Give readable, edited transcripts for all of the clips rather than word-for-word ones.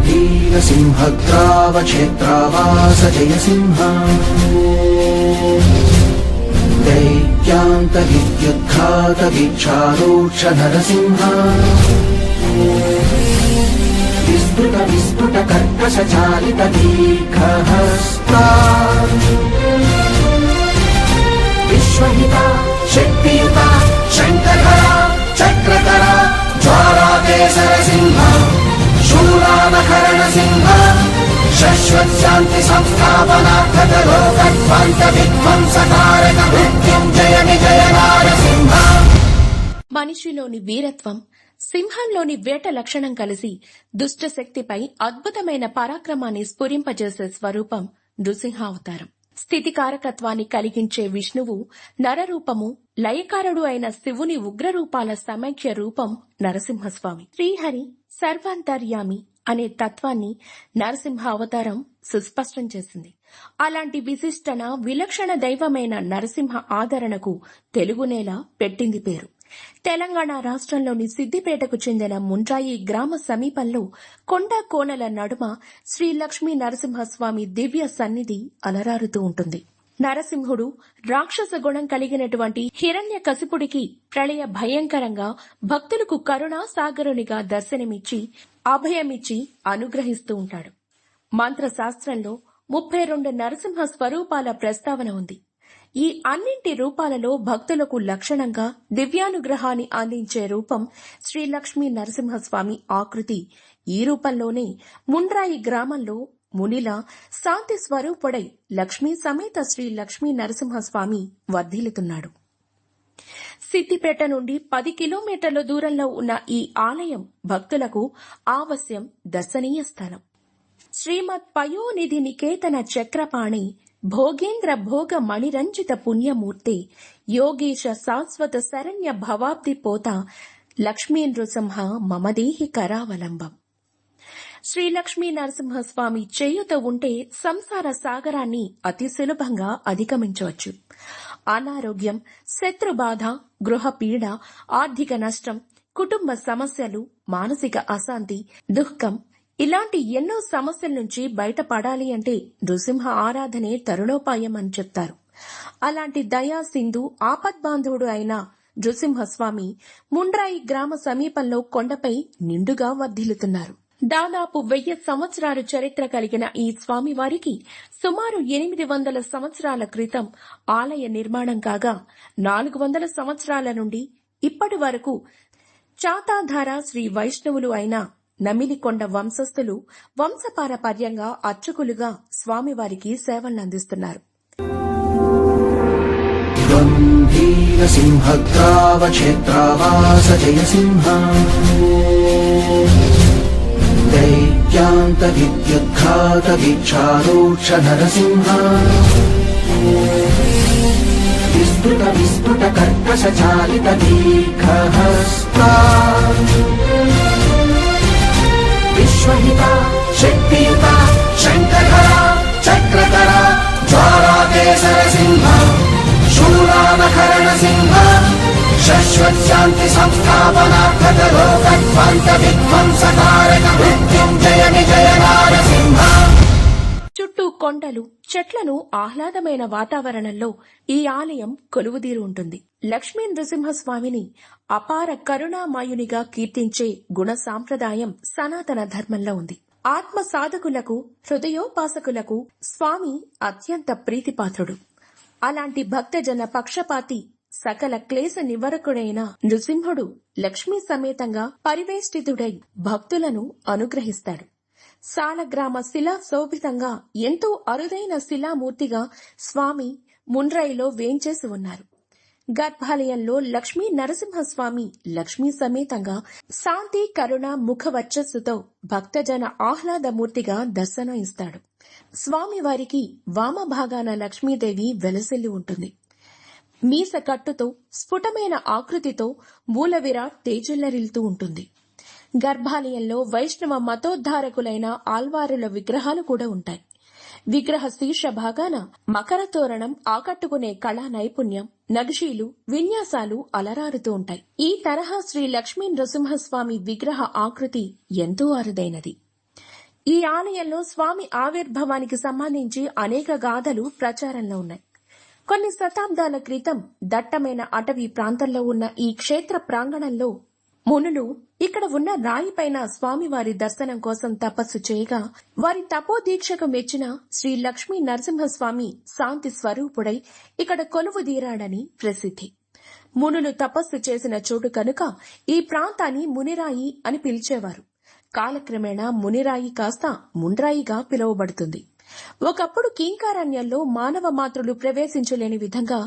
वीरसिंहग्रावक्षेत्रावास जयसिंह दैत्यान्तविद्युद्घातवीक्षारोक्ष नरसिंह विस्फुट कर्कशचालित दीर्घहस्ता विश्वहिता शक्तियुता शङ्करधरा चक्रधरा ज्वालाकेसर सिंह शूलानकरण सिंह शाश्वत शांति संस्थापनार्थक लोकध्वंस विध्वंसकारक मृत्युंजय विजय नारसिंह. మనిషిలోని వీరత్వం, సింహంలోని వేట లక్షణం కలిసి దుష్ట శక్తిపై అద్భుతమైన పరాక్రమాన్ని స్ఫురింపజేసే స్వరూపం నృసింహావతారం. స్థితికారకత్వాన్ని కలిగించే విష్ణువు నరరూపము, లయకారుడు అయిన శివుని ఉగ్రరూపాల సమైక్య రూపం నరసింహస్వామి. శ్రీహరి సర్వాంతర్యామి అనే తత్వాన్ని నరసింహ అవతారం సుస్పష్టం చేసింది. అలాంటి విశిష్టన విలక్షణ దైవమైన నరసింహ ఆదరణకు తెలుగు నేల పెట్టింది పేరు. తెలంగాణ రాష్ట్రంలోని సిద్దిపేటకు చెందిన ముండ్రాయి గ్రామ సమీపంలో కొండ కోనల నడుమ శ్రీ లక్ష్మీ నరసింహస్వామి దివ్య సన్నిధి అలరారుతూ ఉంటుంది. నరసింహుడు రాక్షస గుణం కలిగినటువంటి హిరణ్యకశిపుడికి ప్రళయ భయంకరంగా భక్తులకు కరుణా సాగరునిగా దర్శనమిచ్చి అభయమిచ్చి అనుగ్రహిస్తూ ఉంటాడు. మంత్రశాస్త్రంలో 32 నరసింహ స్వరూపాల ప్రస్తావన ఉంది. ఈ అన్నింటి రూపాలలో భక్తులకు లక్షణంగా దివ్యానుగ్రహాన్ని అందించే రూపం శ్రీ లక్ష్మీ నరసింహస్వామి ఆకృతి. ఈ రూపంలోనే ముండ్రాయి గ్రామంలో మునిలా శాంతి స్వరూపుడై లక్ష్మీ సమేత శ్రీ లక్ష్మీ నరసింహస్వామి వర్ధిల్లుతున్నాడు. సిద్దిపేట నుండి 10 కిలోమీటర్ల దూరంలో ఉన్న ఈ ఆలయం భక్తులకు ఆవశ్యం దర్శనీయ స్థలం. శ్రీమద్ పయోనిధి నికేతన చక్రపాణి భోగేంద్ర భోగ మణిరంజిత పుణ్యమూర్తి యోగేశ శాశ్వత శరణ్య భవాబ్ది పోత లక్ష్మీ నృసింహ మమదేహి కరావలంబం. శ్రీ లక్ష్మీ నరసింహస్వామి చేయుత ఉంటే సంసార సాగరాన్ని అతి సులభంగా అధిగమించవచ్చు. అనారోగ్యం, శత్రుబాధ, గృహపీడ, ఆర్థిక నష్టం, కుటుంబ సమస్యలు, మానసిక అశాంతి, దుఃఖం ఇలాంటి ఎన్నో సమస్యల నుంచి బయటపడాలి అంటే నృసింహ ఆరాధనే తరుణోపాయం అని చెప్తారు. అలాంటి దయా సింధు ఆపద్బాంధవుడు అయిన నృసింహస్వామి ముండ్రాయి గ్రామ సమీపంలో కొండపై నిండుగా వర్ధిల్లుతున్నారు. దాదాపు 1000 సంవత్సరాల చరిత్ర కలిగిన ఈ స్వామివారికి సుమారు 800 సంవత్సరాల క్రితం ఆలయ నిర్మాణం కాగా 400 సంవత్సరాల నుండి ఇప్పటి వరకు చాతాధార శ్రీ వైష్ణవులు అయిన నమిలికొండ వంశస్థులు వంశపారపర్యంగా అర్చకులుగా స్వామివారికి సేవలందిస్తున్నారు. సింహగ్రావక్షేత్రావాస జయసింహ దైత్యాంత విద్యుద్ఘాత వీక్షారోక్ష నరసింహ విస్ఫుట కర్కశచాలిత దీర్ఘహస్తా विश्वहिता शक्तियुता शङ्करधरा चक्रधरा ज्वालाकेसर सिंह शूलानकरण सिंह शाश्वत शांति संस्थापनार्थक लोकध्वंस विध्वंसकारक मृत्युंजय विजय नारसिंह. చుట్టూ కొండలు, చెట్లను ఆహ్లాదమైన వాతావరణంలో ఈ ఆలయం కొలువుదీరు ఉంటుంది. లక్ష్మీ నృసింహస్వామిని అపార కరుణామయునిగా కీర్తించే గుణ సాంప్రదాయం సనాతన ధర్మంలో ఉంది. ఆత్మ సాధకులకు, హృదయోపాసకులకు స్వామి అత్యంత ప్రీతిపాత్రుడు. అలాంటి భక్తజన పక్షపాతి, సకల క్లేశ నివారకుడైన నృసింహుడు లక్ష్మీ సమేతంగా పరివేష్టితుడై భక్తులను అనుగ్రహిస్తాడు. సాలగ్రామ శిలా శోభితంగా ఎంతో అరుదైన శిలామూర్తిగా స్వామి ముండ్రాయిలో వేంచేసి ఉన్నారు. గర్భాలయంలో లక్ష్మీ నరసింహస్వామి లక్ష్మీ సమేతంగా శాంతి కరుణ ముఖ వర్చస్సుతో భక్తజన ఆహ్లాదమూర్తిగా దర్శనం ఇస్తాడు. స్వామివారికి వామభాగాన లక్ష్మీదేవి వెలసిల్లి ఉంటుంది. మీస కట్టుతో స్ఫుటమైన ఆకృతితో మూల విరాట్ తేజల్లరిల్తూ ఉంటుంది. గర్భాలయంలో వైష్ణవ మతోద్ధారకులైన ఆల్వారుల విగ్రహాలు కూడా ఉంటాయి. విగ్రహ శీర్ష భాగాన మకర తోరణం ఆకట్టుకునే కళా నైపుణ్యం, నగిషీలు, విన్యాసాలు అలరారుతూ ఉంటాయి. ఈ తరహా శ్రీ లక్ష్మీ నృసింహస్వామి విగ్రహ ఆకృతి ఎంతో అరుదైనది. ఈ ఆలయంలో స్వామి ఆవిర్భావానికి సంబంధించి అనేక గాథలు ప్రచారంలో ఉన్నాయి. కొన్ని శతాబ్దాల క్రితం దట్టమైన అటవీ ప్రాంతంలో ఉన్న ఈ క్షేత్ర ప్రాంగణంలో మునులు ఇక్కడ ఉన్న రాయిపైన స్వామివారి దర్శనం కోసం తపస్సు చేయగా వారి తపోదీక్షకు మెచ్చిన శ్రీ లక్ష్మీ నరసింహస్వామి శాంతి స్వరూపుడై ఇక్కడ కొలువుదీరాడని ప్రసిద్ధి. మునులు తపస్సు చేసిన చోటు కనుక ఈ ప్రాంతాన్ని మునిరాయి అని పిలిచేవారు. కాలక్రమేణా మునిరాయి కాస్త ముండ్రాయిగా పిలువబడుతుంది. ఒకప్పుడు కీంకారణ్యంలో మానవ మాతృలు ప్రవేశించలేని విధంగా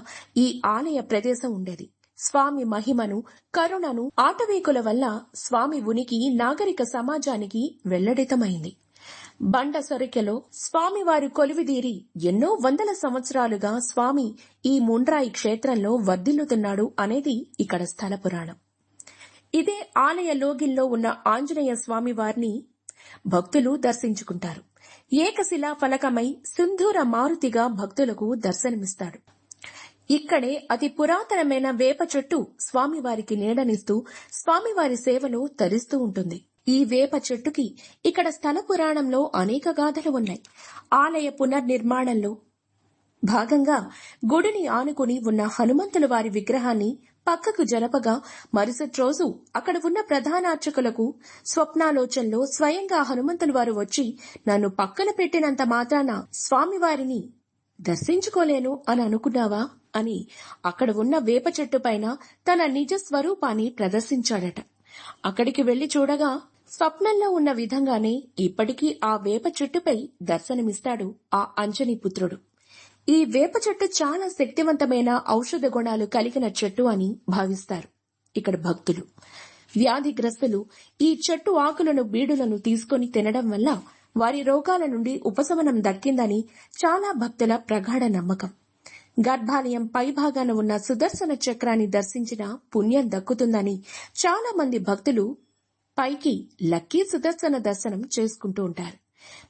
ఈ ఆలయ ప్రదేశం ఉండేది. స్వామి మహిమను, కరుణను, ఆటవీకుల వల్ల స్వామి ఉనికి నాగరిక సమాజానికి వెల్లడితమైంది. బండ సొరికెలో స్వామివారు కొలువిదీరి ఎన్నో వందల సంవత్సరాలుగా స్వామి ఈ ముండ్రాయి క్షేత్రంలో వర్ధిల్లుతున్నాడు అనేది ఇక్కడ స్థల పురాణం. ఇదే ఆలయ లోగిల్లో ఉన్న ఆంజనేయ స్వామివారిని భక్తులు దర్శించుకుంటారు. ఏకశిలా ఫలకమై సింధూర మారుతిగా భక్తులకు దర్శనమిస్తాడు. ఇక్కడే అతి పురాతనమైన వేప చెట్టు స్వామివారికి నీడనిస్తూ స్వామివారి సేవలో తరిస్తూ ఉంటుంది. ఈ వేప చెట్టుకి ఇక్కడ స్థల పురాణంలో అనేక గాథలు ఉన్నాయి. ఆలయ పునర్నిర్మాణంలో భాగంగా గుడిని ఆనుకుని ఉన్న హనుమంతుల వారి విగ్రహాన్ని పక్కకు జరపగా మరుసటి రోజు అక్కడ ఉన్న ప్రధానార్చకులకు స్వప్నాలోచనలో స్వయంగా హనుమంతుల వారు వచ్చి, నన్ను పక్కన పెట్టినంత మాత్రాన స్వామివారిని దర్శించుకోలేను అని అనుకున్నావా అని అక్కడ ఉన్న వేప చెట్టు పైన తన నిజ స్వరూపాన్ని ప్రదర్శించాడట. అక్కడికి వెళ్లి చూడగా స్వప్నంలో ఉన్న విధంగానే ఇప్పటికీ ఆ వేప చెట్టుపై దర్శనమిస్తాడు ఆ అంజనీ పుత్రుడు. ఈ వేప చెట్టు చాలా శక్తివంతమైన ఔషధ గుణాలు కలిగిన చెట్టు అని భావిస్తారు ఇక్కడ భక్తులు. వ్యాధిగ్రస్తులు ఈ చెట్టు ఆకులను, బీడులను తీసుకుని తినడం వల్ల వారి రోగాల నుండి ఉపశమనం దక్కిందని చాలా భక్తుల ప్రగాఢ నమ్మకం. గర్భాలయం పైభాగాన ఉన్న సుదర్శన చక్రాన్ని దర్శించిన పుణ్యం దక్కుతుందని చాలా మంది భక్తులు పైకి లక్కీ సుదర్శన దర్శనం చేసుకుంటూ ఉంటారు.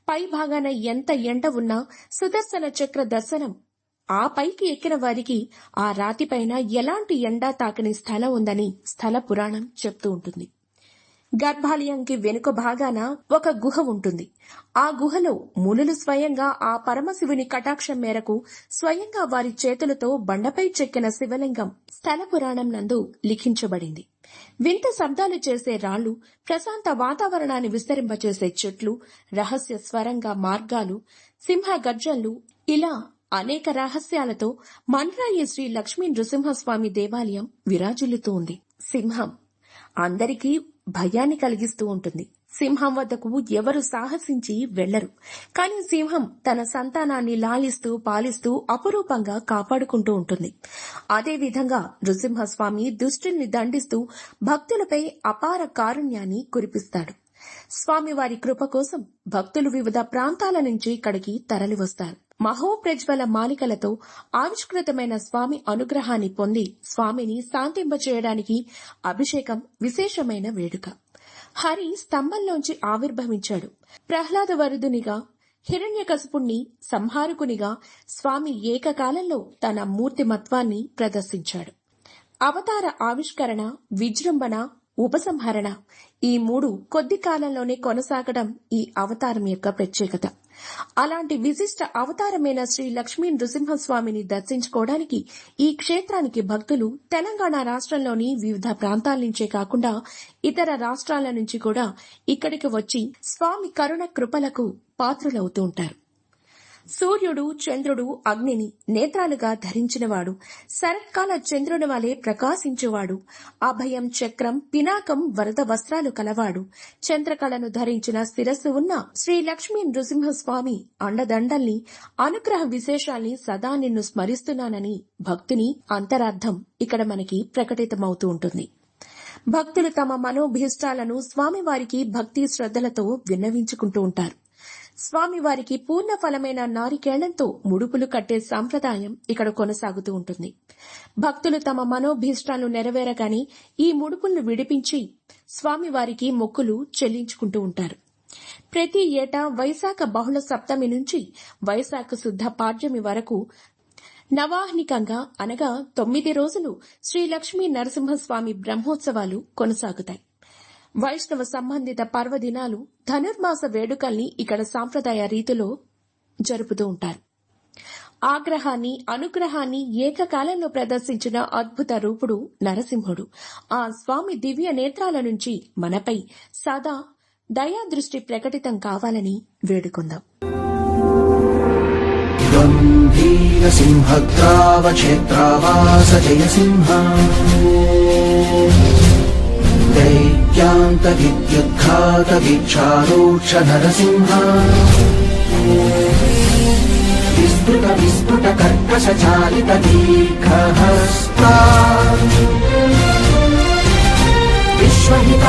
పై భాగాన ఎంత ఎండ ఉన్నా సుదర్శన చక్ర దర్శనం ఆ పైకి ఎక్కిన వారికి ఆ రాతిపైన ఎలాంటి ఎండా తాకని స్థలం ఉందని స్థల పురాణం చెప్తూ ఉంటుంది. గర్భాలయంకి వెనుక భాగాన ఒక గుహ ఉంటుంది. ఆ గుహలో మునులు స్వయంగా ఆ పరమశివుని కటాక్షం మేరకు స్వయంగా వారి చేతులతో బండపై చెక్కిన శివలింగం స్థల పురాణం నందు లిఖించబడింది. వింత శబ్దాలు చేసే రాళ్లు, ప్రశాంత వాతావరణాన్ని విస్తరింపచేసే చెట్లు, రహస్య స్వరంగా మార్గాలు, సింహ గర్జన్లు, ఇలా అనేక రహస్యాలతో మన్రాయి శ్రీ లక్ష్మీ నృసింహస్వామి దేవాలయం విరాజిల్లుతూ ఉంది. సింహం అందరికీ భయాన్ని కలిగిస్తూ ఉంటుంది. సింహం వద్దకు ఎవరు సాహసించి వెళ్లరు. కానీ సింహం తన సంతానాన్ని లాలిస్తూ పాలిస్తూ అపురూపంగా కాపాడుకుంటూ ఉంటుంది. అదేవిధంగా నృసింహస్వామి దుష్టుల్ని దండిస్తూ భక్తులపై అపార కారుణ్యాన్ని కురిపిస్తాడు. స్వామివారి కృప కోసం భక్తులు వివిధ ప్రాంతాల నుంచి ఇక్కడికి తరలివస్తారు. మహోప్రజ్వల మాలికలతో ఆవిష్కృతమైన స్వామి అనుగ్రహాన్ని పొంది స్వామిని శాంతింపచేయడానికి అభిషేకం విశేషమైన వేడుక. హరి స్తంభంలోంచి ఆవిర్భవించాడు. ప్రహ్లాద వరుదునిగా, హిరణ్యకశిపుణ్ణి సంహారకునిగా స్వామి ఏకకాలంలో తన మూర్తిమత్వాన్ని ప్రదర్శించాడు. అవతార ఆవిష్కరణ, విజృంభణ, ఉపసంహరణ ఈ మూడు కొద్ది కాలంలోనే కొనసాగడం ఈ అవతారం యొక్క ప్రత్యేకత. అలాంటి విశిష్ట అవతారమైన శ్రీ లక్ష్మీ నృసింహస్వామిని దర్శించుకోవడానికి ఈ క్షేత్రానికి భక్తులు తెలంగాణ రాష్ట్రంలోని వివిధ ప్రాంతాల నుంచే కాకుండా ఇతర రాష్ట్రాల నుంచి కూడా ఇక్కడికి వచ్చి స్వామి కరుణ కృపలకు పాత్రులవుతూ ఉంటారు. సూర్యుడు, చంద్రుడు, అగ్నిని నేత్రాలుగా ధరించినవాడు, శరత్కాల చంద్రుని వలె ప్రకాశించేవాడు, అభయం, చక్రం, పినాకం, వరద వస్త్రాలు కలవాడు, చంద్రకళను ధరించిన శిరస్సు ఉన్న శ్రీ లక్ష్మీ నృసింహస్వామి అండదండల్ని, అనుగ్రహ విశేషాల్ని సదా నిన్ను స్మరిస్తున్నానని భక్తుని అంతరార్థం ఇక్కడ మనకి ప్రకటితమవుతూ ఉంటుంది. భక్తులు తమ మనోభీష్టాలను స్వామివారికి భక్తి శ్రద్ధలతో విన్నవించుకుంటూ ఉంటారు. స్వామివారికి పూర్ణ ఫలమైన నారికేళ్లంతో ముడుపులు కట్టే సాంప్రదాయం ఇక్కడ కొనసాగుతూ ఉంటుంది. భక్తులు తమ మనోభీష్టాలు నెరవేరగానే ఈ ముడుపులను విడిపించి స్వామివారికి మొక్కులు చెల్లించుకుంటూ ఉంటారు. ప్రతి ఏటా వైశాఖ బహుళ సప్తమి నుంచి వైశాఖ శుద్ధ పాడ్యమి వరకు నవాహ్నికంగా అనగా 9 రోజులు శ్రీ లక్ష్మీ నరసింహస్వామి బ్రహ్మోత్సవాలు కొనసాగుతాయి. వైష్ణవ సంబంధిత పర్వదినాలు, ధనుర్మాస వేడుకల్ని ఇక్కడ సాంప్రదాయ రీతిలో జరుపుతూ ఉంటారు. ఆగ్రహాన్ని, అనుగ్రహాన్ని ఏకకాలంలో ప్రదర్శించిన అద్భుత రూపుడు నరసింహుడు. ఆ స్వామి దివ్య నేత్రాల నుంచి మనపై సదా దయాదృష్టి ప్రకటితం కావాలని వేడుకుందాం. గంభీర సింహగ్రావక్షేత్రావాస జయసింహ దైత్యాంత విద్యుద్ఘాత వీక్షారోక్ష నరసింహ విస్ఫుట విస్ఫుట కర్కశ చాలిత దీర్ఘహస్తా విశ్వహిత